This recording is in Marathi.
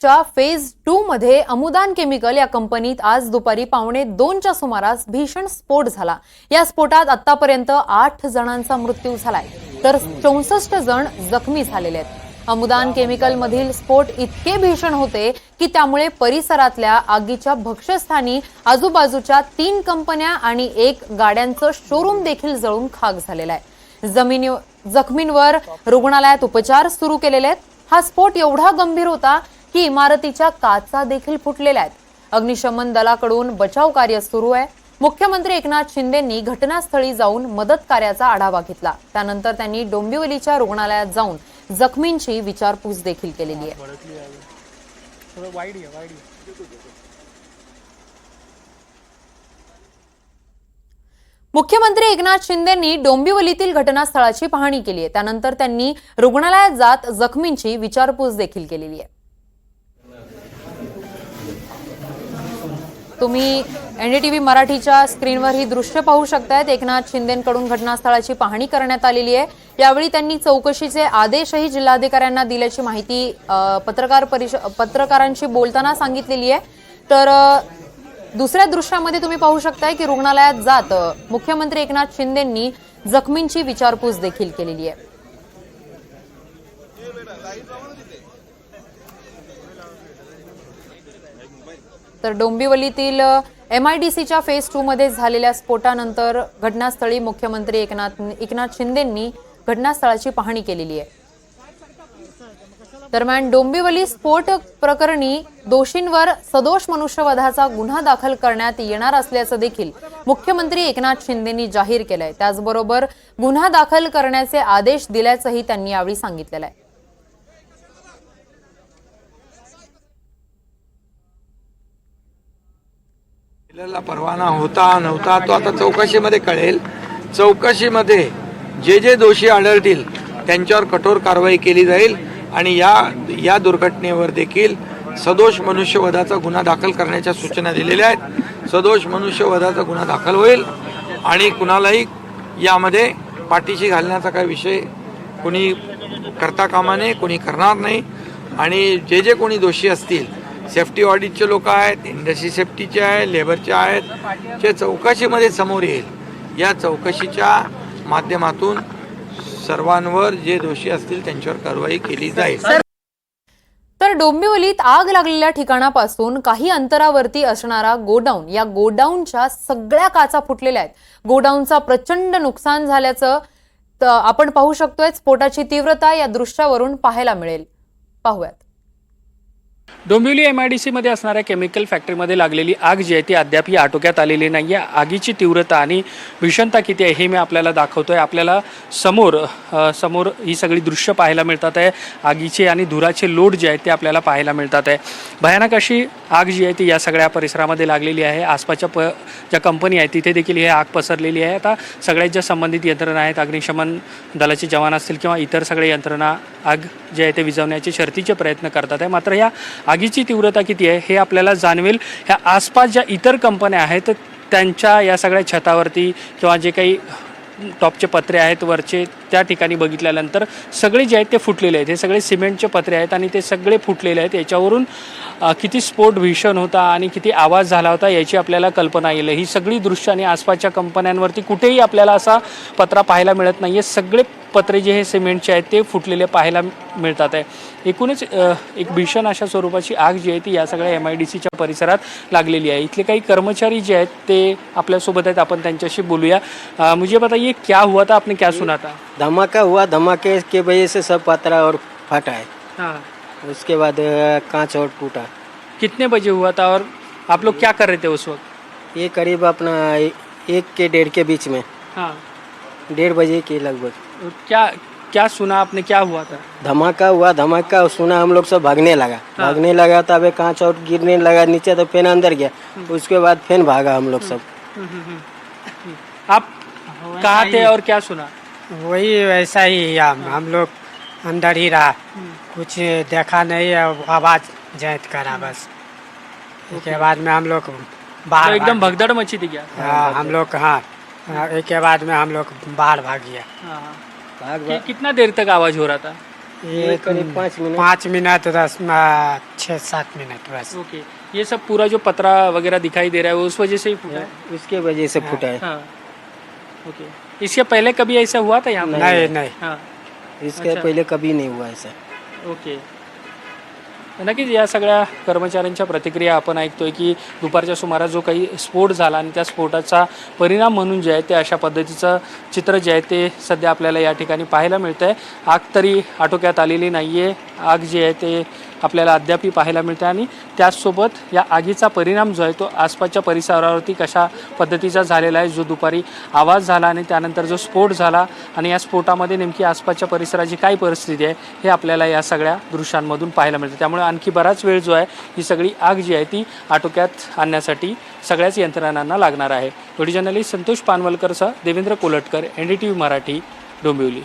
च्या फेज 2 मध्ये अमुदान केमिकल या कंपनीत आज दुपारी 1:15च्या सुमारास भीषण स्फोट झाला। या स्फोटात आतापर्यंत 8 जणांचा मृत्यू झालाय तर 64 जण जखमी झालेले आहेत। अमुदान केमिकल मधील स्फोट इतके भीषण होते की त्यामुळे परिसरातल्या आगीच्या भक्ष्यस्थानी आजूबाजूच्या 3 कंपन्या आणि 1 गाड्यांचं शोरूम देखील जळून खाक झालेलं आहे। जखमींवर रुग्णालयात उपचार सुरू केलेले आहेत। हा स्फोट एवढा गंभीर होता की इमारतीच्या काचा देखील फुटलेल्या आहेत। अग्निशमन दलाकडून बचाव कार्य सुरू आहे। मुख्यमंत्री एकनाथ शिंदेंनी घटनास्थळी जाऊन मदत कार्याचा आढावा घेतला। त्यानंतर त्यांनी डोंबिवलीच्या रुग्णालयात जाऊन जखमींची विचारपूस देखील केलेली आहे। मुख्यमंत्री एकनाथ शिंदेंनी डोंबिवलीतील घटनास्थळाची पाहणी केली आहे। त्यानंतर त्यांनी रुग्णालयात जात जखमींची विचारपूस देखील केलेली आहे। तुम्ही एनडीटीव्ही मराठीच्या स्क्रीनवर ही दृश्य पाहू शकतायत। एकनाथ शिंदेंकडून घटनास्थळाची पाहणी करण्यात आलेली आहे। यावेळी त्यांनी चौकशीचे आदेशही जिल्हाधिकाऱ्यांना दिल्याची माहिती पत्रकारांशी बोलताना सांगितलेली आहे। तर दुसऱ्या दृश्यामध्ये तुम्ही पाहू शकताय की रुग्णालयात जात मुख्यमंत्री एकनाथ शिंदेंनी जखमींची विचारपूस देखील केलेली आहे। तर डोंबिवलीतील MIDCच्या फेज 2 मध्ये झालेल्या स्फोटानंतर घटनास्थळी मुख्यमंत्री एकनाथ शिंदेंनी घटनास्थळाची पाहणी केलेली आहे। दरम्यान डोंबिवली स्फोट प्रकरणी दोषींवर सदोष मनुष्यवधाचा गुन्हा दाखल करण्यात येणार असल्याचं देखील मुख्यमंत्री एकनाथ शिंदेंनी जाहीर केलंय। त्याचबरोबर गुन्हा दाखल करण्याचे आदेश दिल्याचंही त्यांनी यावेळी सांगितलेलं आहे। परवाना होता नव्हता तो आता चौकशीमध्ये कळेल। चौकशीमध्ये जे दोषी आढळतील त्यांच्यावर कठोर कारवाई केली जाईल आणि या दुर्घटनेवर देखील सदोष मनुष्यवधाचा गुन्हा दाखल करण्याच्या सूचना दिलेल्या आहेत। सदोष मनुष्यवधाचा गुन्हा दाखल होईल आणि कुणालाही यामध्ये पाठीशी घालण्याचा काही विषय कोणी करता कामा नये, कोणी करणार नाही। आणि जे कोणी दोषी असतील, सेफ्टी ऑडिटचे लोक आहेत, इंडस्ट्री सेफ्टीचे आहेत, लेबरचे आहेत, जे चौकशीमध्ये समोर येईल। या चौकशीच्या माध्यमातून सर्वांवर जे दोषी असतील त्यांच्यावर कारवाई केली जाईल। तर डोंबिवलीत आग लागलेल्या ठिकाणापासून काही अंतरावरती असणारा गोडाऊन, या गोडाऊनच्या सगळ्या काचा फुटलेल्या आहेत। गोडाऊनचा प्रचंड नुकसान झाल्याचं आपण पाहू शकतोय। स्फोटाची तीव्रता या दृश्यावरून पाहायला मिळेल। पाहूयात। डोंबिवली MIDC मध्ये असणाऱ्या केमिकल फॅक्टरीमध्ये लागलेली आग जी आहे ती अद्यापही आटोक्यात आलेली नाही आहे। आगीची तीव्रता आणि भीषणता किती आहे हे मी आपल्याला दाखवतोय। आपल्याला समोर ही सगळी दृश्य पाहायला मिळतात आहे। आगीचे आणि धुराचे लोट जे आहेत ते आपल्याला पाहायला मिळतात आहे। भयानक अशी आग जी आहे ती या सगळ्या परिसरामध्ये लागलेली आहे। आसपासच्या ज्या कंपनी आहेत तिथे देखील ही आग पसरलेली आहे। आता सगळ्यात ज्या संबंधित यंत्रणा आहेत, अग्निशमन दलाचे जवान असतील किंवा इतर सगळे यंत्रणा आग जे आहे ते विझवण्याचे शर्थीचे प्रयत्न करतात आहे। मात्र या आगीची तीव्रता किती आहे हे आपल्याला जाणवेल ह्या आसपास ज्या इतर कंपन्या आहेत त्यांच्या या सगळ्या छतावरती किंवा जे काही टॉपचे पत्रे आहेत वरचे त्या ठिकाणी बघितल्यानंतर सगळे जे आहेत ते फुटलेले आहेत। हे सगळे सिमेंटचे पत्रे आहेत आणि ते सगळे फुटलेले आहेत। याच्यावरून किती स्फोट भीषण होता आणि किती आवाज झाला होता याची आपल्याला कल्पना येईल। ही सगळी दृश्य आणि आसपासच्या कंपन्यांवरती कुठेही आपल्याला असा पत्रा पाहायला मिळत नाही आहे। सगळे पत्रे जे हे सिमेंटचे आहेत ते फुटलेले पाहायला मिळतात आहे। एकूणच एक भीषण अशा स्वरूपाची आग जी आहे ती या सगळ्या MIDCच्या परिसरात लागलेली आहे। इथले काही कर्मचारी जे आहेत ते आपल्यासोबत आहेत, आपण त्यांच्याशी बोलूया। मुझे बताइए क्या हुआ था, आपने क्या सुना था? धमाका हुआ, धमाके के वजह से सब पतरा और फटा है। हाँ, उसके बाद कांच और टूटा। कितने बजे हुआ था और आप लोग क्या कर रहे थे उस वक्त? ये करीब अपना 1 के 1:30 के बीच में, हाँ, 1:30 बजे के लगभग क्या सुना आपने, क्या हुआ था? धमाका हुआ। धमाका सुना, हम लोग सब भागने लगा। भागने लगा तब कांच और गिरने लगा नीचे, तो फिर अंदर गया। उसके बाद फिर भागा हम लोग सब। आप कहाँ थे और क्या सुना? वही वैसा ही हम लोग अंदर ही रहा, कुछ देखा नहीं, आवाज जैत करा बस। उसके बाद में हम लोग बाहर तो एकदम भगदड़ मची थी क्या? हाँ, हम लोग एक के बाद में हम लोग बाहर भाग गया। कितना देर तक आवाज हो रहा था? ये करीब 5 मिनट 5 मिनट 6-7 मिनट बस। ओके, ये सब पूरा जो पतरा वगैरह दिखाई दे रहा है वो उस वजह से ही फूटा है? उसके वजह से फूटा है। हाँ, ओके। इसके पहले कभी ऐसा हुआ था यहाँ पे? नहीं नहीं हाँ, इसके अच्छा। पहिले कभी नहीं हुआ ऐसा। ओके. नक्कीच या सगळ्या कर्मचाऱ्यांच्या प्रतिक्रिया आपण ऐकतोय की दुपारच्या सुमारास जो काही स्फोट झाला आणि त्या स्फोटाचा परिणाम म्हणून जे आहे ते अशा पद्धतीचं चित्र जे आहे ते सध्या आपल्याला या ठिकाणी पाहायला मिळतं आहे. आग तरी आटोक्यात आलेली नाही आहे. आग जी आहे ते आपल्याला अद्यापही पाहायला मिळते आणि त्याचसोबत या आगीचा परिणाम जो आहे तो आसपासच्या परिसरावरती कशा पद्धतीचा झालेला आहे. जो दुपारी आवाज झाला आणि त्यानंतर जो स्फोट झाला आणि या स्फोटामध्ये नेमकी आसपासच्या परिसराची काय परिस्थिती आहे हे आपल्याला या सगळ्या दृश्यांमधून पाहायला मिळतं. त्यामुळे आणखी बराच वेळ जो आहे ही सगळी आग जी आहे ती आटोक्यात आणण्यासाठी सगळ्याच यंत्रणांना लागणार आहे. व्हिडिओ जर्नलिस्ट संतोष पानवलकरसह देवेंद्र कोलटकर, NDTV मराठी, डोंबिवली.